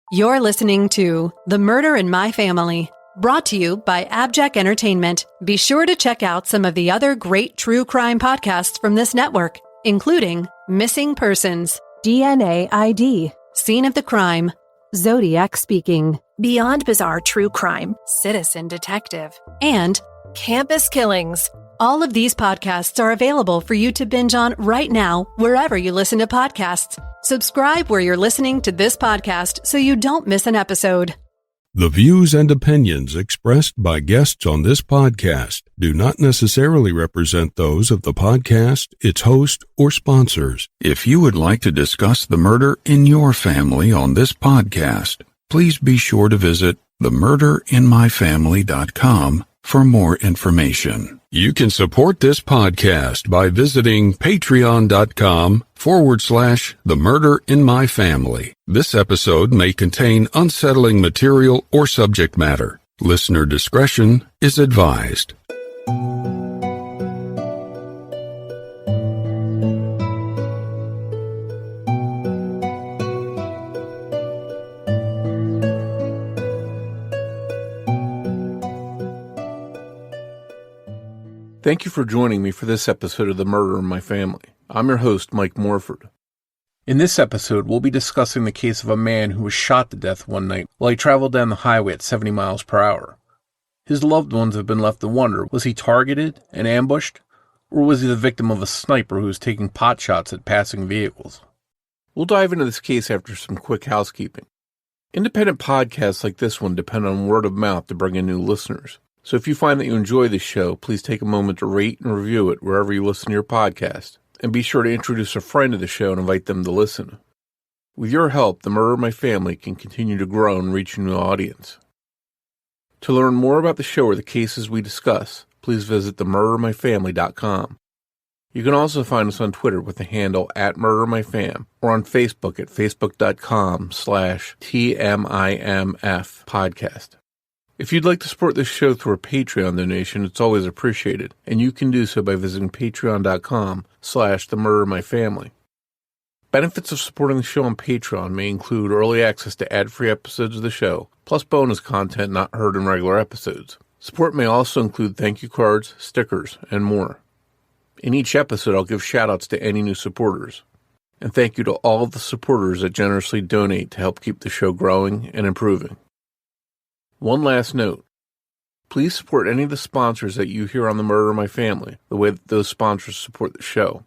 You're listening to The Murder in My Family, brought to you by AbJack Entertainment. Be sure to check out some of the other great true crime podcasts from this network, including Missing Persons, DNA ID, Scene of the Crime, Zodiac Speaking, Beyond Bizarre True Crime, Citizen Detective, and Campus Killings. All of these podcasts are available for you to binge on right now, wherever you listen to podcasts. Subscribe where you're listening to this podcast so you don't miss an episode. The views and opinions expressed by guests on this podcast do not necessarily represent those of the podcast, its host, or sponsors. If you would like to discuss the murder in your family on this podcast, please be sure to visit themurderinmyfamily.com for more information. You can support this podcast by visiting patreon.com/themurderinmyfamily. This episode may contain unsettling material or subject matter. Listener discretion is advised. Thank you for joining me for this episode of The Murder in My Family. I'm your host, Mike Morford. In this episode, we'll be discussing the case of a man who was shot to death one night while he traveled down the highway at 70 miles per hour. His loved ones have been left to wonder, was he targeted and ambushed, or was he the victim of a sniper who was taking pot shots at passing vehicles? We'll dive into this case after some quick housekeeping. Independent podcasts like this one depend on word of mouth to bring in new listeners. So if you find that you enjoy this show, please take a moment to rate and review it wherever you listen to your podcast. And be sure to introduce a friend to the show and invite them to listen. With your help, The Murder in My Family can continue to grow and reach a new audience. To learn more about the show or the cases we discuss, please visit themurderinmyfamily.com. You can also find us on Twitter with the handle @MurderMyFam or on Facebook at facebook.com/TMIMF podcast. If you'd like to support this show through a Patreon donation, it's always appreciated, and you can do so by visiting patreon.com/themurderinmyfamily. Benefits of supporting the show on Patreon may include early access to ad-free episodes of the show, plus bonus content not heard in regular episodes. Support may also include thank you cards, stickers, and more. In each episode, I'll give shout-outs to any new supporters. And thank you to all of the supporters that generously donate to help keep the show growing and improving. One last note. Please support any of the sponsors that you hear on The Murder in My Family, the way that those sponsors support the show.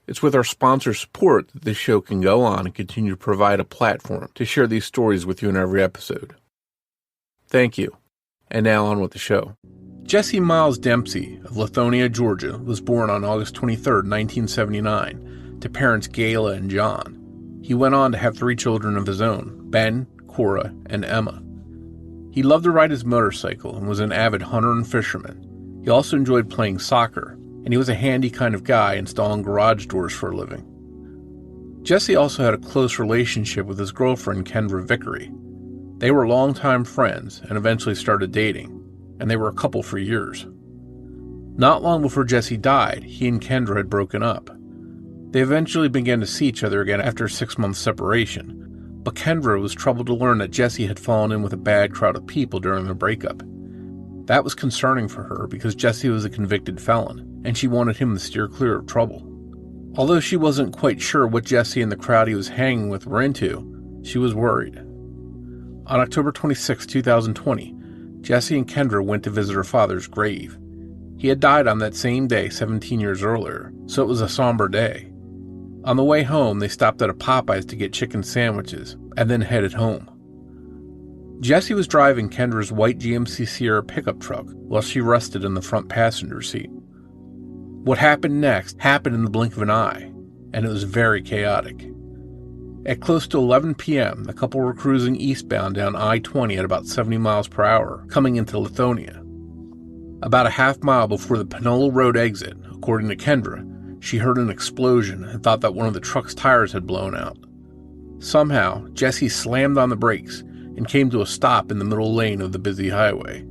It's with our sponsor support that this show can go on and continue to provide a platform to share these stories with you in every episode. Thank you. And now on with the show. Jesse Miles Dempsey of Lithonia, Georgia, was born on August 23, 1979, to parents Gayla and John. He went on to have 3 children of his own, Ben, Cora, and Emma. He loved to ride his motorcycle and was an avid hunter and fisherman. He also enjoyed playing soccer, and he was a handy kind of guy installing garage doors for a living. Jesse also had a close relationship with his girlfriend, Kendra Vickery. They were longtime friends and eventually started dating, and they were a couple for years. Not long before Jesse died, he and Kendra had broken up. They eventually began to see each other again after a 6-month separation, but Kendra was troubled to learn that Jesse had fallen in with a bad crowd of people during their breakup. That was concerning for her because Jesse was a convicted felon, and she wanted him to steer clear of trouble. Although she wasn't quite sure what Jesse and the crowd he was hanging with were into, she was worried. On October 26, 2020, Jesse and Kendra went to visit her father's grave. He had died on that same day 17 years earlier, so it was a somber day. On the way home, they stopped at a Popeyes to get chicken sandwiches, and then headed home. Jesse was driving Kendra's white GMC Sierra pickup truck while she rested in the front passenger seat. What happened next happened in the blink of an eye, and it was very chaotic. At close to 11 p.m., the couple were cruising eastbound down I-20 at about 70 miles per hour, coming into Lithonia. About a half mile before the Pinole Road exit, according to Kendra, she heard an explosion and thought that one of the truck's tires had blown out. Somehow, Jesse slammed on the brakes and came to a stop in the middle lane of the busy highway.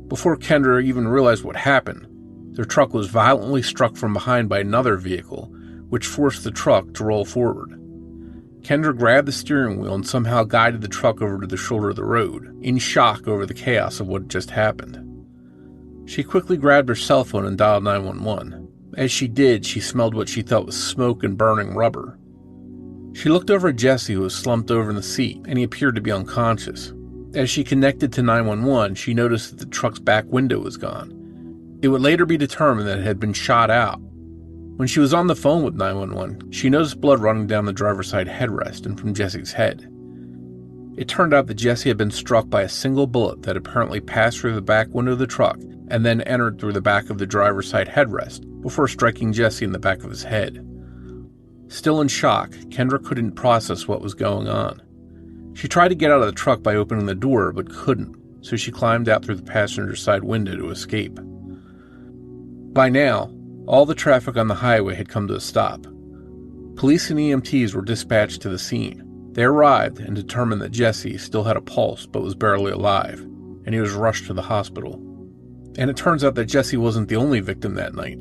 Before Kendra even realized what happened, their truck was violently struck from behind by another vehicle, which forced the truck to roll forward. Kendra grabbed the steering wheel and somehow guided the truck over to the shoulder of the road, in shock over the chaos of what had just happened. She quickly grabbed her cell phone and dialed 911. As she did, she smelled what she thought was smoke and burning rubber. She looked over at Jesse, who was slumped over in the seat, and he appeared to be unconscious. As she connected to 911, she noticed that the truck's back window was gone. It would later be determined that it had been shot out. When she was on the phone with 911, she noticed blood running down the driver's side headrest and from Jesse's head. It turned out that Jesse had been struck by a single bullet that apparently passed through the back window of the truck and then entered through the back of the driver's side headrest before striking Jesse in the back of his head. Still in shock, Kendra couldn't process what was going on. She tried to get out of the truck by opening the door, but couldn't, so she climbed out through the passenger side window to escape. By now, all the traffic on the highway had come to a stop. Police and EMTs were dispatched to the scene. They arrived and determined that Jesse still had a pulse but was barely alive, and he was rushed to the hospital. And it turns out that Jesse wasn't the only victim that night.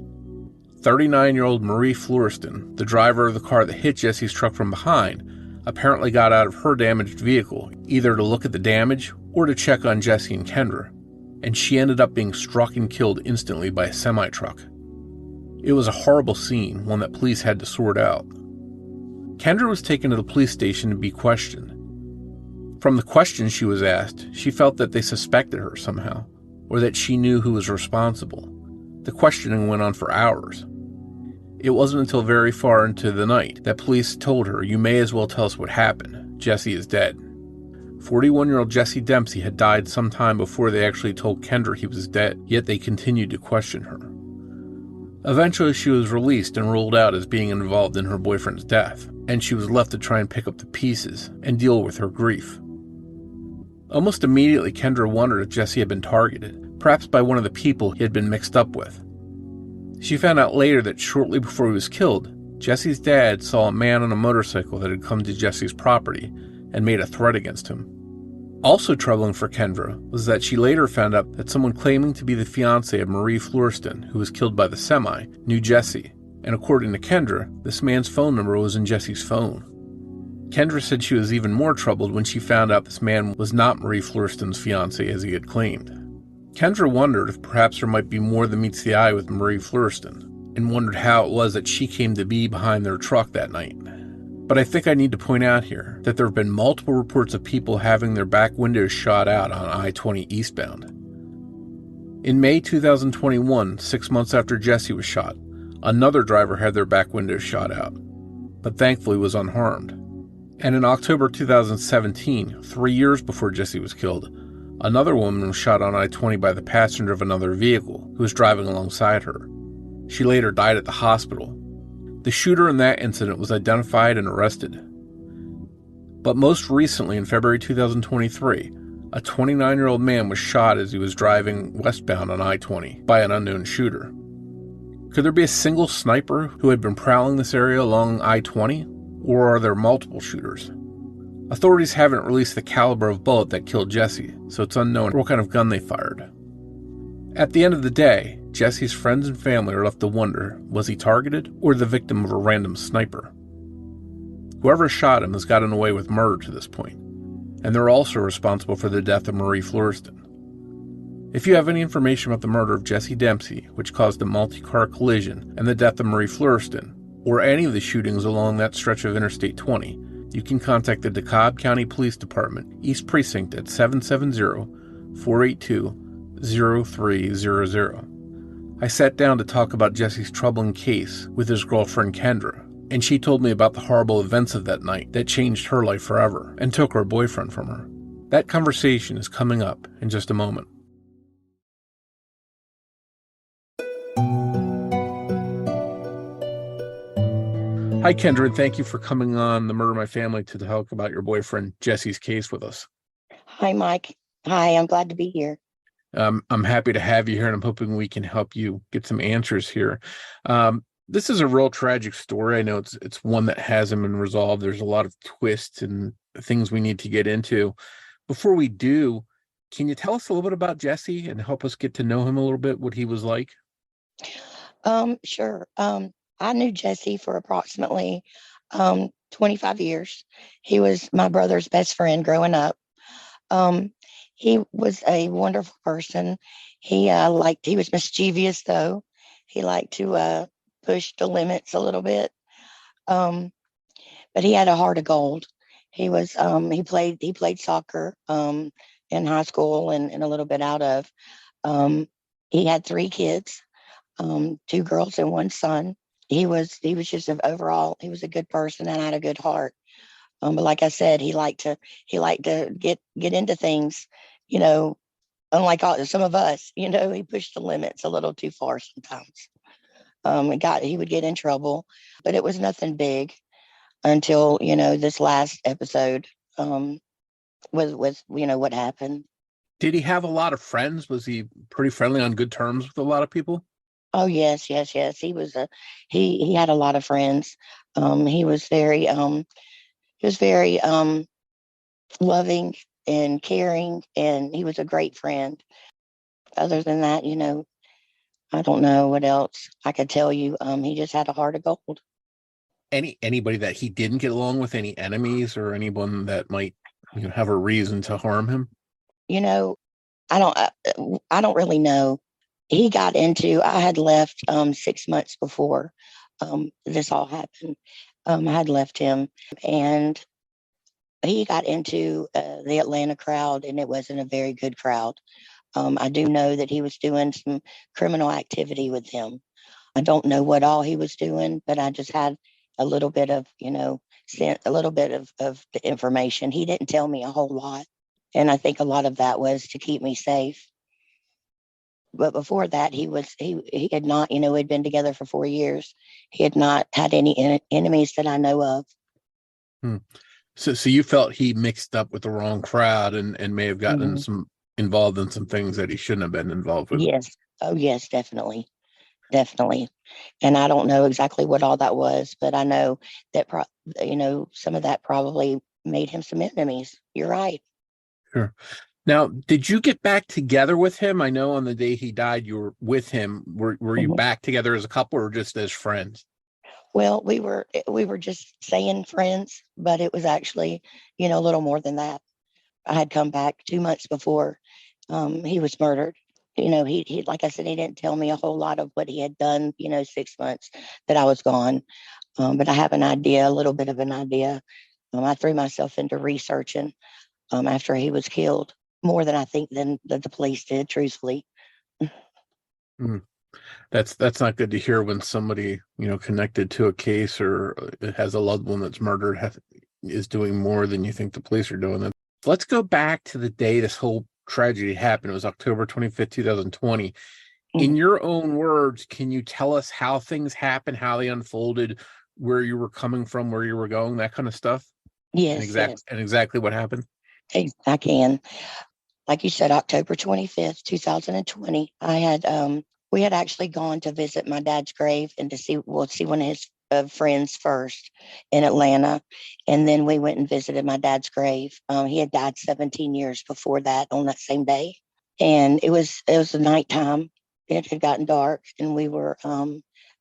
39-year-old Marie Florestan, the driver of the car that hit Jesse's truck from behind, apparently got out of her damaged vehicle, either to look at the damage or to check on Jesse and Kendra, and she ended up being struck and killed instantly by a semi-truck. It was a horrible scene, one that police had to sort out. Kendra was taken to the police station to be questioned. From the questions she was asked, she felt that they suspected her somehow, or that she knew who was responsible. The questioning went on for hours. It wasn't until very far into the night that police told her, "You may as well tell us what happened. Jesse is dead." 41-year-old Jesse Dempsey had died some time before they actually told Kendra he was dead, yet they continued to question her. Eventually, she was released and ruled out as being involved in her boyfriend's death, and she was left to try and pick up the pieces and deal with her grief. Almost immediately, Kendra wondered if Jesse had been targeted, perhaps by one of the people he had been mixed up with. She found out later that shortly before he was killed, Jesse's dad saw a man on a motorcycle that had come to Jesse's property and made a threat against him. Also troubling for Kendra was that she later found out that someone claiming to be the fiancé of Marie Florestan, who was killed by the semi, knew Jesse, and according to Kendra, this man's phone number was in Jesse's phone. Kendra said she was even more troubled when she found out this man was not Marie Florestan's fiancé as he had claimed. Kendra wondered if perhaps there might be more than meets the eye with Marie Florestan, and wondered how it was that she came to be behind their truck that night. But I think I need to point out here that there have been multiple reports of people having their back windows shot out on I-20 eastbound. In May 2021, 6 months after Jesse was shot, another driver had their back windows shot out, but thankfully was unharmed. And in October 2017, 3 years before Jesse was killed, another woman was shot on I-20 by the passenger of another vehicle who was driving alongside her. She later died at the hospital. The shooter in that incident was identified and arrested. But most recently, in February 2023, a 29-year-old man was shot as he was driving westbound on I-20 by an unknown shooter. Could there be a single sniper who had been prowling this area along I-20, or are there multiple shooters? Authorities haven't released the caliber of bullet that killed Jesse, so it's unknown what kind of gun they fired. At the end of the day, Jesse's friends and family are left to wonder, was he targeted or the victim of a random sniper? Whoever shot him has gotten away with murder to this point, and they're also responsible for the death of Marie Florestan. If you have any information about the murder of Jesse Dempsey, which caused a multi-car collision, and the death of Marie Florestan, or any of the shootings along that stretch of Interstate 20, you can contact the DeKalb County Police Department, East Precinct at 770-482-0300. I sat down to talk about Jesse's troubling case with his girlfriend Kendra, and she told me about the horrible events of that night that changed her life forever and took her boyfriend from her. That conversation is coming up in just a moment. Hi, Kendra, and thank you for coming on the Murder of My Family to talk about your boyfriend Jesse's case with us. Hi, Mike. Hi, I'm glad to be here. I'm happy to have you here, and I'm hoping we can help you get some answers here. This is a real tragic story. I know it's one that hasn't been resolved. There's a lot of twists and things we need to get into. Before we do, can you tell us a little bit about Jesse and help us get to know him a little bit, what he was like? Sure. I knew Jesse for approximately 25 years. He was my brother's best friend growing up. Um, he was a wonderful person. He was mischievous though. He liked to push the limits a little bit. Um, but he had a heart of gold. He played soccer in high school and a little bit out of. Um, he had 3 kids, 2 girls and 1 son. He was just overall, he was a good person and had a good heart. But like I said, he liked to get into things, you know, unlike some of us, he pushed the limits a little too far sometimes. He would get in trouble, but it was nothing big until, this last episode, um, with what happened. Did he have a lot of friends? Was he pretty friendly, on good terms with a lot of people? Oh yes, yes, yes. He had a lot of friends. He was very loving and caring, and he was a great friend. Other than that, I don't know what else I could tell you. He just had a heart of gold. Anybody that he didn't get along with, any enemies or anyone that might, have a reason to harm him? You know, I don't really know. I had left 6 months before this all happened. I had left him, and he got into the Atlanta crowd, and it wasn't a very good crowd. I do know that he was doing some criminal activity with them. I don't know what all he was doing, but I just had a little bit of, sent a little bit of the information. He didn't tell me a whole lot. And I think a lot of that was to keep me safe. But before that, he had not, we'd been together for 4 years. He had not had any enemies that I know of. Hmm. So you felt he mixed up with the wrong crowd and may have gotten Mhm. some involved in some things that he shouldn't have been involved with. Yes. Oh, yes, definitely. Definitely. And I don't know exactly what all that was, but I know that, some of that probably made him some enemies. You're right. Sure. Now, did you get back together with him? I know on the day he died, you were with him. Were you Mhm. back together as a couple or just as friends? Well, we were just saying friends, but it was actually, a little more than that. I had come back 2 months before he was murdered. He like I said, he didn't tell me a whole lot of what he had done, 6 months that I was gone. But I have an idea, a little bit of an idea. I threw myself into researching after he was killed more than I think than that the police did, truthfully. Hmm. That's not good to hear when somebody, connected to a case or has a loved one that's murdered is doing more than you think the police are doing. Let's go back to the day this whole tragedy happened. It was October 25th, 2020. In Mhm. your own words, can you tell us how things happened, how they unfolded, where you were coming from, where you were going, that kind of stuff, Yes, yes, and exactly what happened? I can. Like you said, October 25th, 2020, we had actually gone to visit my dad's grave and to see one of his friends first in Atlanta. And then we went and visited my dad's grave. He had died 17 years before that on that same day. And it was the nighttime. It had gotten dark and we were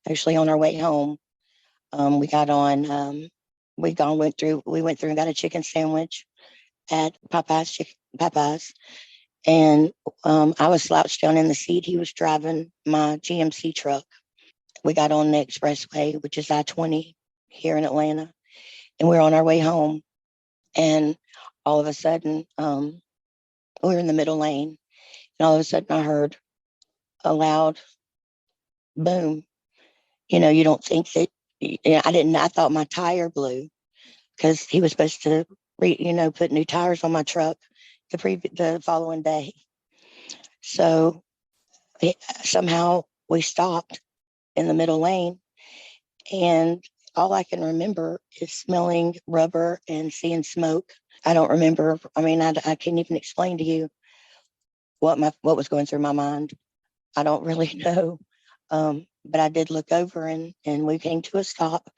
actually on our way home. We got on, we went through and got a chicken sandwich at Popeyes. And I was slouched down in the seat. He was driving my GMC truck. We got on the expressway, which is I-20 here in Atlanta, and we were on our way home. And all of a sudden, we were in the middle lane, and all of a sudden, I heard a loud boom. You don't think that. I didn't. I thought my tire blew because he was supposed to, put new tires on my truck the following day. So somehow we stopped in the middle lane. And all I can remember is smelling rubber and seeing smoke. I don't remember. I mean, I can't even explain to you what was going through my mind. I don't really know. But I did look over and we came to a stop.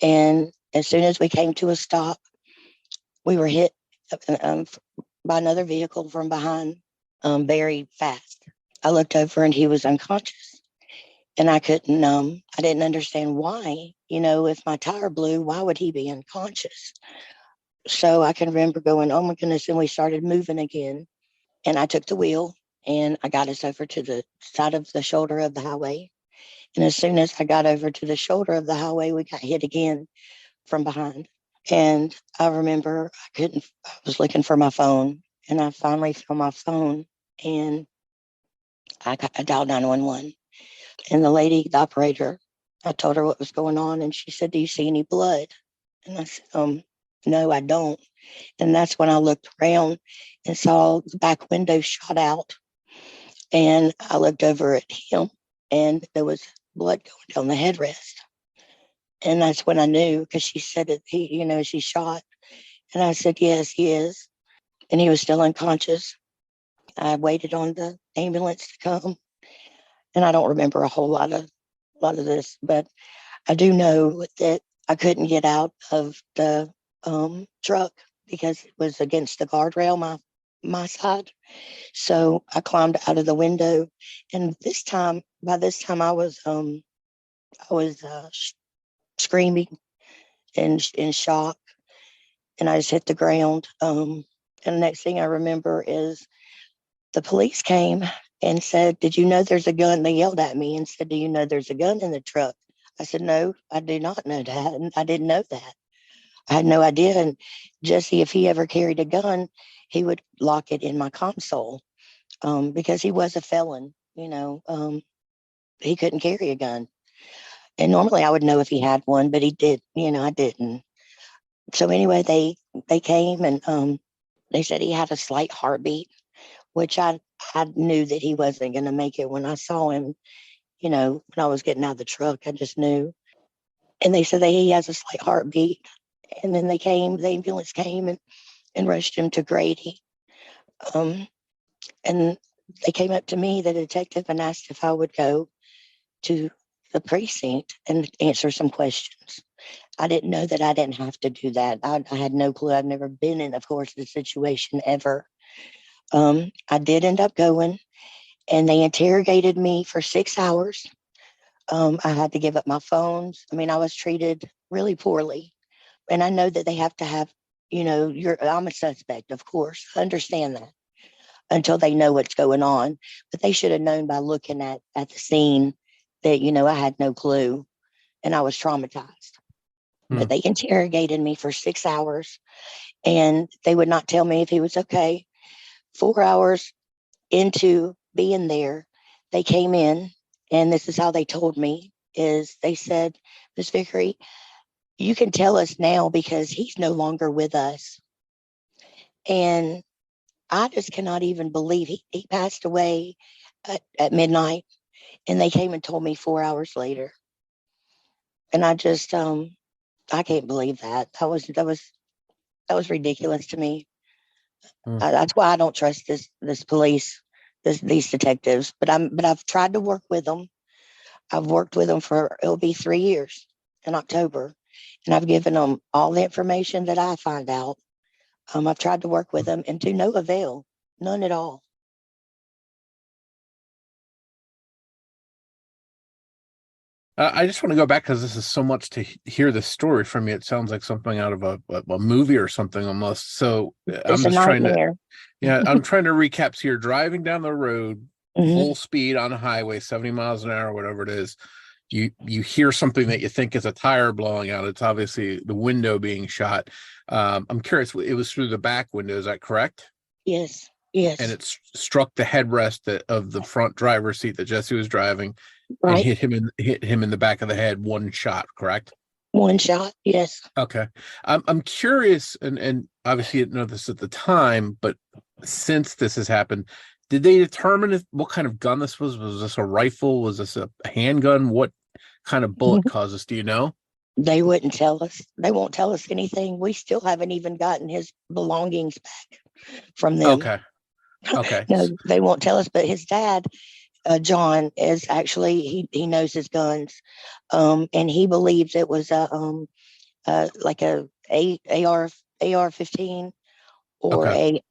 And as soon as we came to a stop, we were hit um, by another vehicle from behind very fast. I looked over and he was unconscious. And I didn't understand why if my tire blew, why would he be unconscious? So I can remember going, oh my goodness. And we started moving again. And I took the wheel and I got us over to the side of the shoulder of the highway. And as soon as I got over to the shoulder of the highway, we got hit again from behind. And I remember I was looking for my phone and I finally found my phone and I dialed 911. And the operator, I told her what was going on. And she said, do you see any blood? And I said, no, I don't. And that's when I looked around and saw the back window shot out. And I looked over at him and there was blood going down the headrest. And that's when I knew, because she said that she shot. And I said, yes, he is. And he was still unconscious. I waited on the ambulance to come. And I don't remember a lot of this, but I do know that I couldn't get out of the truck because it was against the guardrail, my side. So I climbed out of the window, and by this time, I was screaming and in shock, and I just hit the ground. And the next thing I remember is the police came and said, "Did you know there's a gun?" They yelled at me and said, "Do you know there's a gun in the truck?" I said, "No, I do not know that, and I didn't know that. I had no idea." And Jesse, if he ever carried a gun, he would lock it in my console because he was a felon. He couldn't carry a gun. And normally I would know if he had one, but he did. I didn't. So anyway, they came and they said he had a slight heartbeat, which I knew that he wasn't going to make it when I saw him. When I was getting out of the truck, I just knew. And they said that he has a slight heartbeat. And then the ambulance came and rushed him to Grady. And they came up to me, the detective, and asked if I would go to the precinct and answer some questions. I didn't know that I didn't have to do that. I had no clue. I've never been in, of course, the situation ever. I did end up going, and they interrogated me for 6 hours. I had to give up my phones. I mean, I was treated really poorly. And I know that they have to have, I'm a suspect, of course. I understand that until they know what's going on. But they should have known by looking at the scene that, I had no clue and I was traumatized. But they interrogated me for 6 hours and they would not tell me if he was okay. 4 hours into being there, they came in, and this is how they told me, is they said, "Miss Vickery, you can tell us now because he's no longer with us." And I just cannot even believe he passed away at midnight, and they came and told me 4 hours later. And I just I can't believe that. That was ridiculous to me. That's why I don't trust this police, these detectives. But I've tried to work with them. I've worked with them it'll be 3 years in October, and I've given them all the information that I find out. I've tried to work with them, and to no avail, none at all. I just want to go back because this is so much to hear the story from you. It sounds like something out of a movie or something almost. So I'm just trying to, I'm trying to recap. So you're driving down the road, full speed on a highway, 70 miles an hour, whatever it is. You hear something that you think is a tire blowing out. It's obviously the window being shot. I'm curious. It was through the back window. Is that correct? Yes. Yes. And it struck the headrest of the front driver's seat that Jesse was driving. Right. And hit him in the back of the head. One shot, correct? One shot, yes. Okay. I'm curious, and obviously you didn't know this at the time, but since this has happened, did they determine what kind of gun this was? Was this a rifle? Was this a handgun? What kind of bullet caused this? Do you know? They wouldn't tell us. They won't tell us anything. We still haven't even gotten his belongings back from them. Okay. No, they won't tell us. But his dad, John, is actually he knows his guns, and he believes it was like a AR-15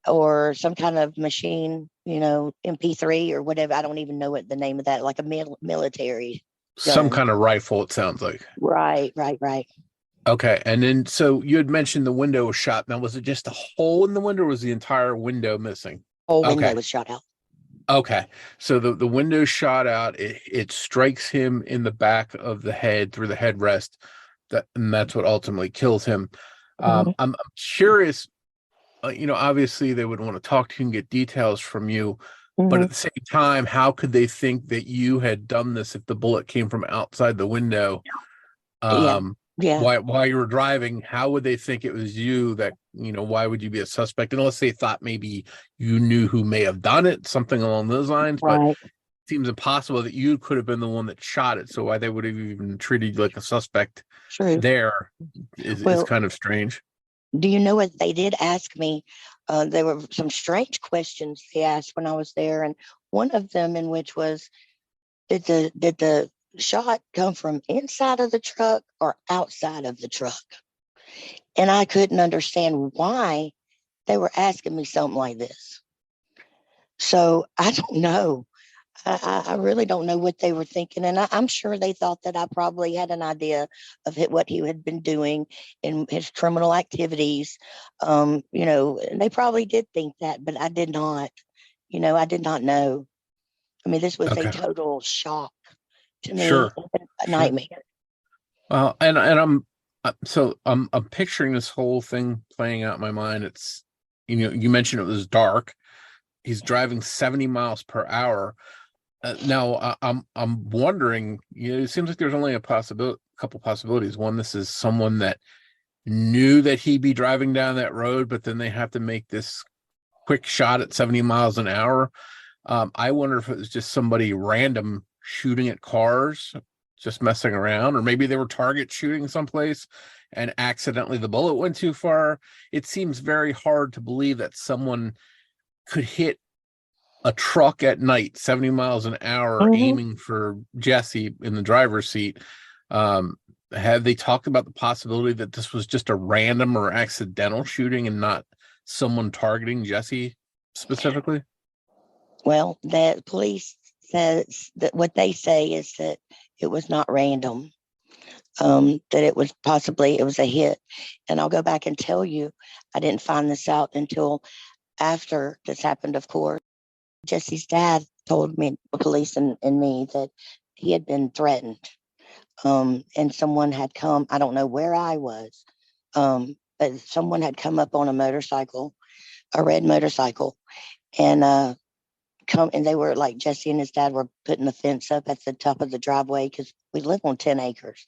or some kind of machine, MP3 or whatever. I don't even know what the name of that, like a military Some gun. kind of rifle, it sounds like. Right. Okay. And then, so you had mentioned the window was shot. Now, was it just a hole in the window, or was the entire window missing? Whole window Okay. was shot out. Okay. So the window shot out. It strikes him in the back of the head through the headrest. And that's what ultimately kills him. I'm curious. Obviously they would want to talk to you and get details from you, but at the same time, how could they think that you had done this if the bullet came from outside the window? Yeah. While you were driving, how would they think it was you? That, why would you be a suspect? Unless they thought maybe you knew who may have done it, something along those lines. But Right. it seems impossible that you could have been the one that shot it. So why they would have even treated you like a suspect True. there is Well, kind of strange. do you know what they did ask me? There were some strange questions they asked when I was there, and one of them in which was, did the shot come from inside of the truck or outside of the truck? And I couldn't understand why they were asking me something like this. So I don't know. I really don't know what they were thinking. And I'm sure they thought that I probably had an idea of what he had been doing in his criminal activities. And they probably did think that, but I did not. I did not know. I mean, this was a Okay. total shock to me, Sure. a nightmare. Well, and I'm picturing this whole thing playing out in my mind. It's, you mentioned it was dark. He's driving 70 miles per hour. Now I'm wondering, it seems like there's only a couple possibilities. One, this is someone that knew that he'd be driving down that road, but then they have to make this quick shot at 70 miles an hour. I wonder if it was just somebody random shooting at cars, just messing around, or maybe they were target shooting someplace and accidentally the bullet went too far. It seems very hard to believe that someone could hit a truck at night 70 miles an hour aiming for Jesse in the driver's seat. Have they talked about the possibility that this was just a random or accidental shooting and not someone targeting Jesse specifically? Well, the police says that what they say is that it was not random, that it was a hit. And I'll go back and tell you, I didn't find this out until after this happened, of course. Jesse's dad told me, the police and me, that he had been threatened. And someone had come, I don't know where I was, but someone had come up on a red motorcycle, and they were like, Jesse and his dad were putting the fence up at the top of the driveway because we live on 10 acres.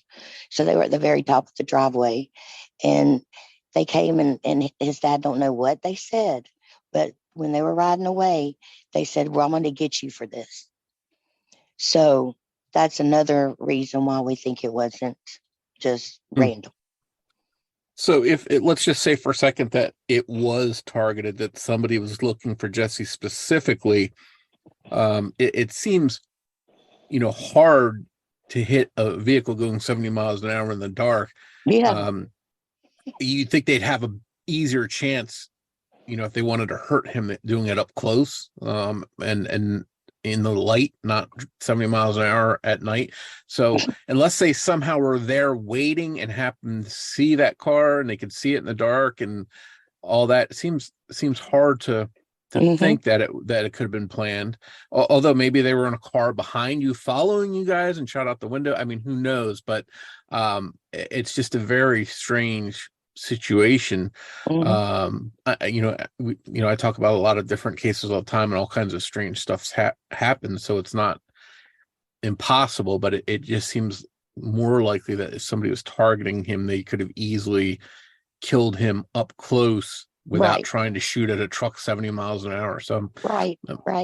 So they were at the very top of the driveway, and they came, and his dad don't know what they said, but when they were riding away, they said, well, I'm going to get you for this. So that's another reason why we think it wasn't just random. So let's just say for a second that it was targeted, that somebody was looking for Jesse specifically. It seems, hard to hit a vehicle going 70 miles an hour in the dark. Yeah. You think they'd have an easier chance, if they wanted to hurt him, doing it up close, and in the light, not 70 miles an hour at night. So unless they somehow were there waiting and happened to see that car and they could see it in the dark and all that, it seems hard to think that it could have been planned. Although maybe they were in a car behind you following you guys and shot out the window. I mean, who knows? But it's just a very strange situation. I talk about a lot of different cases all the time, and all kinds of strange stuff's happens. So it's not impossible, but it just seems more likely that if somebody was targeting him, they could have easily killed him up close without trying to shoot at a truck 70 miles an hour. So I'm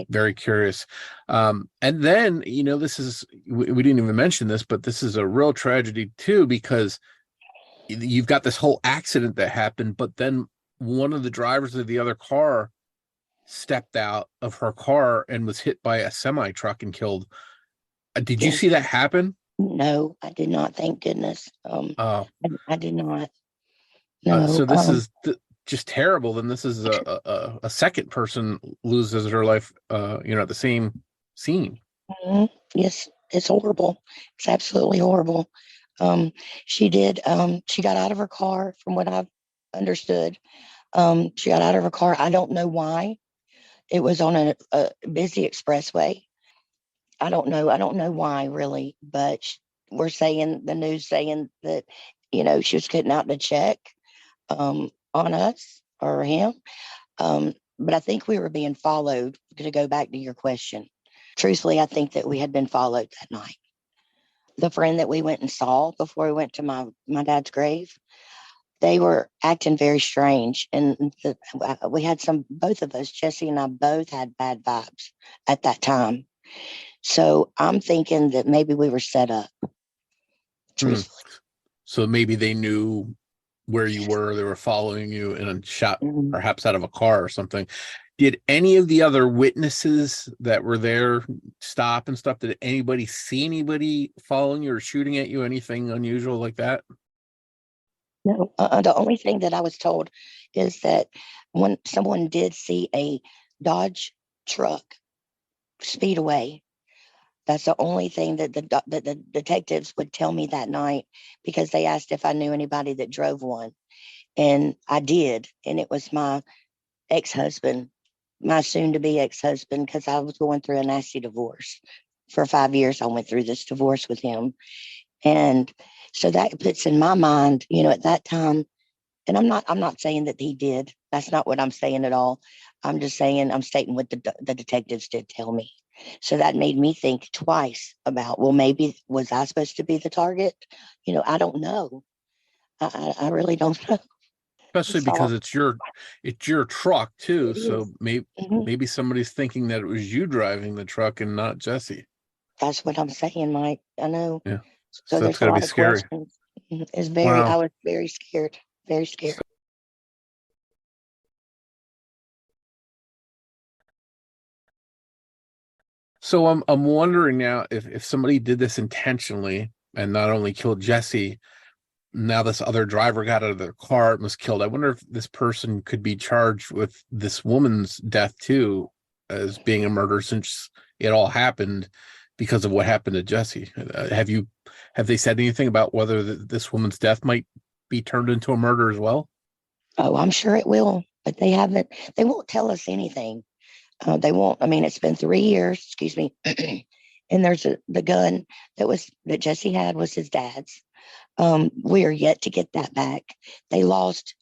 very curious. And then, this is, we didn't even mention this, but this is a real tragedy too, because you've got this whole accident that happened, but then one of the drivers of the other car stepped out of her car and was hit by a semi truck and killed. Did you see that happen? No, I did not. Thank goodness. I did not. No. So this is just terrible. Then this is a second person loses her life, at the same scene. Yes, It's horrible. It's absolutely horrible. She got out of her car, from what I've understood. She got out of her car. I don't know why. It was on a busy expressway. I don't know. I don't know why really, but we're saying, the news saying that, she was getting out to check on us or him. But I think we were being followed, to go back to your question. Truthfully, I think that we had been followed that night. The friend that we went and saw before we went to my dad's grave, they were acting very strange. And we had both of us, Jesse and I, both had bad vibes at that time. So I'm thinking that maybe we were set up, truthfully. So maybe they knew where you were. They were following you and shot perhaps out of a car or something. Did any of the other witnesses that were there stop and stuff? Did anybody see anybody following you or shooting at you? Anything unusual like that? No, the only thing that I was told is that when someone did see a Dodge truck speed away, that's the only thing that the detectives would tell me that night, because they asked if I knew anybody that drove one. And I did. And it was my ex-husband, my soon-to-be ex-husband, because I was going through a nasty divorce. For 5 years, I went through this divorce with him. And so that puts in my mind, at that time, and I'm not saying that he did. That's not what I'm saying at all. I'm just saying, I'm stating what the detectives did tell me. So that made me think twice about, well, maybe was I supposed to be the target? I don't know. I really don't know. Especially So, because it's your truck too. So mhm. maybe somebody's thinking that it was you driving the truck and not Jesse. That's what I'm saying, Mike. I know. Yeah. So So that's there's a got to be lot of scary. questions. Wow. I was very scared, very scared. So I'm wondering now if somebody did this intentionally and not only killed Jesse, now this other driver got out of their car and was killed. I wonder if this person could be charged with this woman's death too, as being a murder, since it all happened because of what happened to Jesse. Have they said anything about whether this woman's death might be turned into a murder as well? Oh, I'm sure it will, but they won't tell us anything. They won't. I mean, it's been 3 years, excuse me. And the gun that Jesse had was his dad's. We are yet to get that back. They lost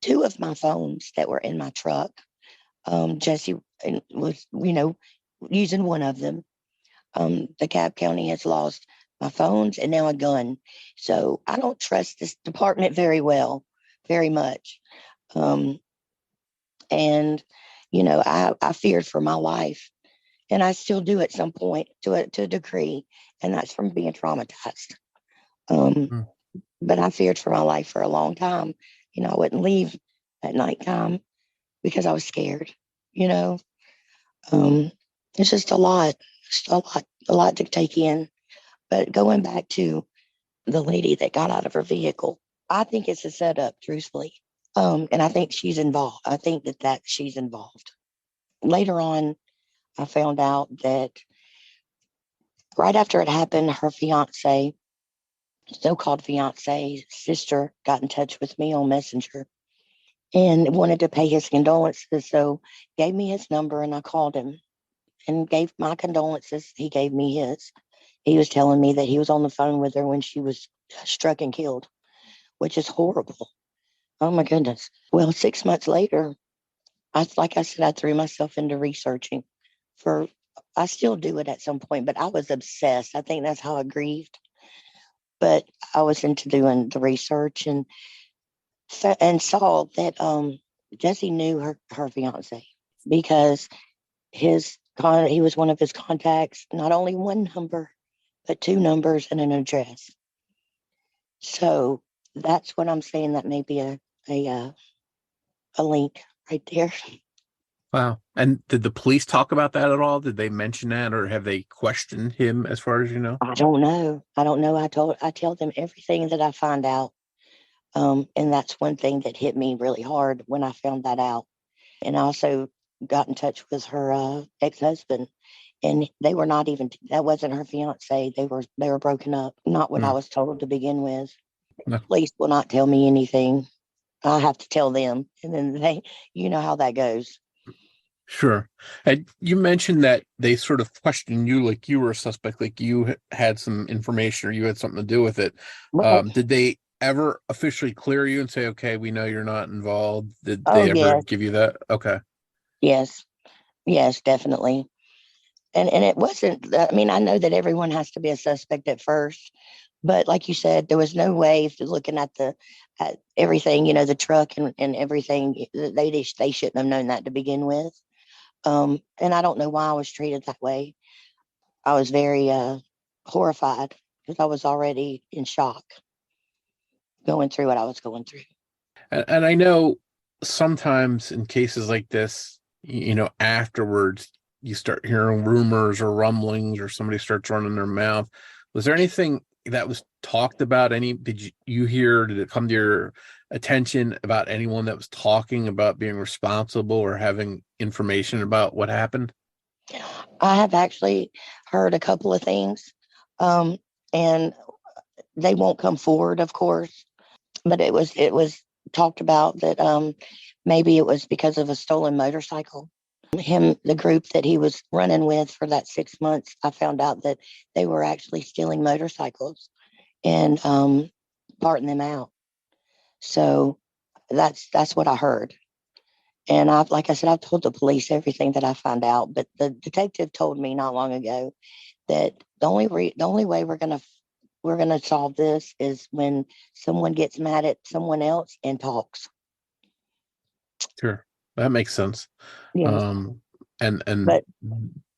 2 of my phones that were in my truck. Jesse was, using one of them. The Cab County has lost my phones and now a gun. So I don't trust this department very much. Um, and, I feared for my life, and I still do at some point, to a degree, and that's from being traumatized. Um, Mm. but I feared for my life for a long time. I wouldn't leave at nighttime because I was scared, you know. It's just a lot to take in. But going back to the lady that got out of her vehicle, I think it's a setup, truthfully. And I think she's involved. I think that she's involved. Later on, I found out that right after it happened, her fiance, so-called fiance, sister, got in touch with me on Messenger and wanted to pay his condolences. So gave me his number and I called him and gave my condolences. He gave me his. He was telling me that he was on the phone with her when she was struck and killed, which is horrible. Oh my goodness. Well, 6 months later, like I said, I threw myself into researching for, I still do it at some point, but I was obsessed. I think that's how I grieved. But I was into doing the research and saw that Jesse knew her fiance, because he was one of his contacts, not only one number, but 2 numbers and an address. So that's what I'm saying. That may be a link right there. Wow. And did the police talk about that at all? Did they mention that, or have they questioned him as far as you know? I don't know. I don't know. I tell them everything that I find out. And that's one thing that hit me really hard when I found that out. And I also got in touch with her ex-husband, and they were not even, that wasn't her fiance. They were broken up. Not what I was told to begin with. No. Police will not tell me anything. I have to tell them, and then you know how that goes. Sure. And you mentioned that they sort of questioned you like you were a suspect, like you had some information or you had something to do with it. Right. Did they ever officially clear you and say, okay, we know you're not involved? Did Oh, they ever yes. give you that? Okay. Yes. Yes, definitely. And it wasn't, I mean, I know that everyone has to be a suspect at first, but like you said, there was no way, if you're looking at everything, the truck and everything, they shouldn't have known that to begin with. And I don't know why I was treated that way. I was very horrified because I was already in shock going through what I was going through. And I know sometimes in cases like this, afterwards you start hearing rumors or rumblings or somebody starts running their mouth. Was there anything that was talked about? Did you hear, did it come to your attention about anyone that was talking about being responsible or having information about what happened? I have actually heard a couple of things, and they won't come forward, of course, but it was talked about that maybe it was because of a stolen motorcycle. The group that he was running with for that 6 months, I found out that they were actually stealing motorcycles and parting them out. So that's what I heard. And like I said, I've told the police everything that I found out, but the detective told me not long ago that the only way we're gonna solve this is when someone gets mad at someone else and talks. Sure. That makes sense. Yes, And but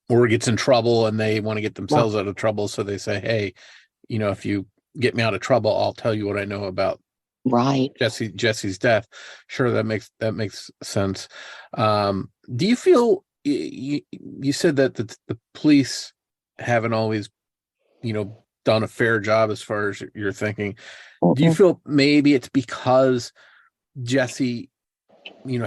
or gets in trouble and they want to get right, themselves out of trouble. So they say, hey, if you get me out of trouble, I'll tell you what I know about right. Jesse's death. Sure, that makes sense. Do you feel you said that the police haven't always, done a fair job as far as you're thinking? Do you Mm-mm. feel maybe it's because Jesse,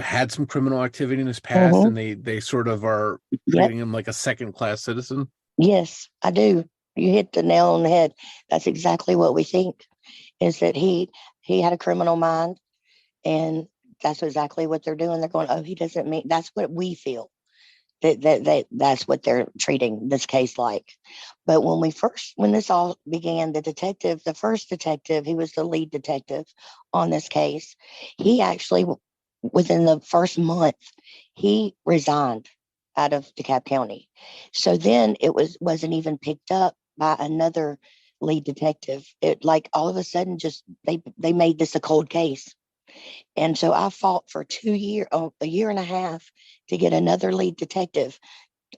had some criminal activity in his past Mm-hmm. and they sort of are Yep. treating him like a second class citizen? Yes, I do. You hit the nail on the head. That's exactly what we think. Is that he had a criminal mind, and that's exactly what they're doing. They're going, oh, he doesn't mean. That's what we feel. That's what they're treating this case like. But when this all began, the first detective, he was the lead detective on this case. He actually, within the first month, he resigned out of DeKalb County. So then wasn't even picked up by another lead detective. It, like, all of a sudden, just they made this a cold case. And so I fought for a year and a half to get another lead detective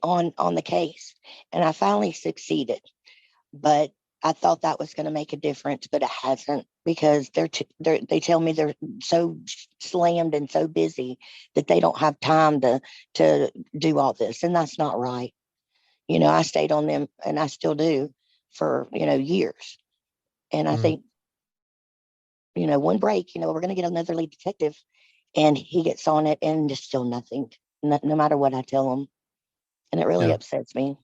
on the case. And I finally succeeded. But I thought that was going to make a difference, but it hasn't, because they tell me they're so slammed and so busy that they don't have time to do all this. And that's not right. I stayed on them, and I still do, for, years. And I Mm, think, one break, we're going to get another lead detective, and he gets on it, and there's still nothing, no matter what I tell him. And it really yeah. upsets me.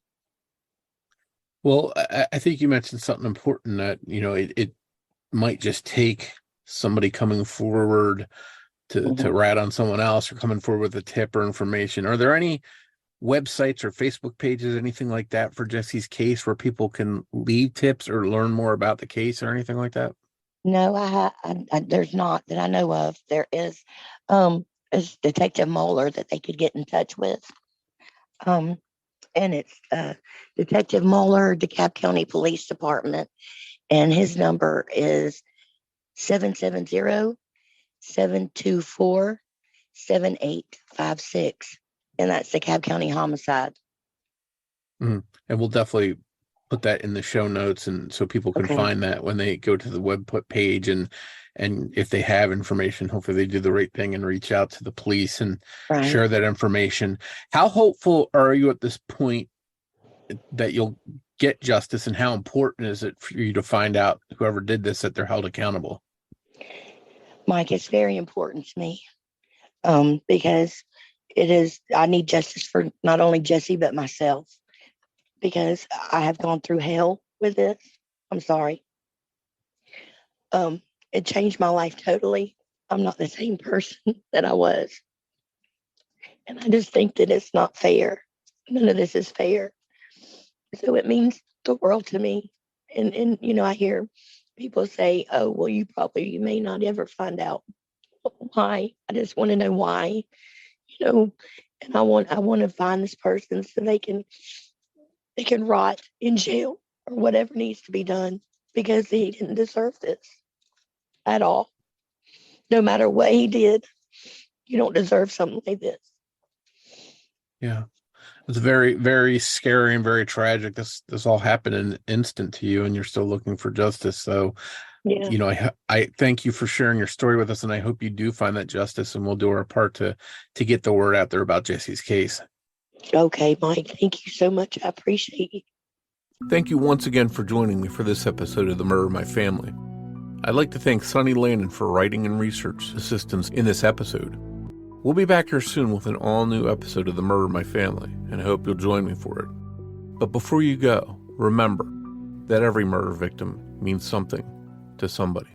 Well, I think you mentioned something important that, it might just take somebody coming forward to Mhm. rat on someone else or coming forward with a tip or information. Are there any websites or Facebook pages, anything like that for Jesse's case where people can leave tips or learn more about the case or anything like that? No, there's not that I know of. There is Detective Moeller that they could get in touch with. Um, and it's Detective Moeller, DeKalb County Police Department, and his number is 770-724-7856, and that's DeKalb County Homicide. Mhm. And we'll definitely put that in the show notes, and so people can Okay, find that when they go to the web page, and if they have information, hopefully they do the right thing and reach out to the police and right. share that information. How hopeful are you at this point that you'll get justice, and how important is it for you to find out whoever did this, that they're held accountable? Mike, it's very important to me, because I need justice for not only Jesse, but myself. because I have gone through hell with this. I'm sorry. It changed my life totally. I'm not the same person that I was. And I just think that it's not fair. None of this is fair. So it means the world to me. And I hear people say, oh, well, you may not ever find out why. I just want to know why, and I want to find this person so they can rot in jail or whatever needs to be done, because he didn't deserve this at all. No matter what he did, you don't deserve something like this. Yeah. It's very, very scary and very tragic. This all happened in an instant to you, and you're still looking for justice. So, Yeah. I thank you for sharing your story with us, and I hope you do find that justice, and we'll do our part to get the word out there about Jesse's case. Okay, Mike. Thank you so much. I appreciate you. Thank you once again for joining me for this episode of The Murder of My Family. I'd like to thank Sonny Landon for writing and research assistance in this episode. We'll be back here soon with an all-new episode of The Murder of My Family, and I hope you'll join me for it. But before you go, remember that every murder victim means something to somebody.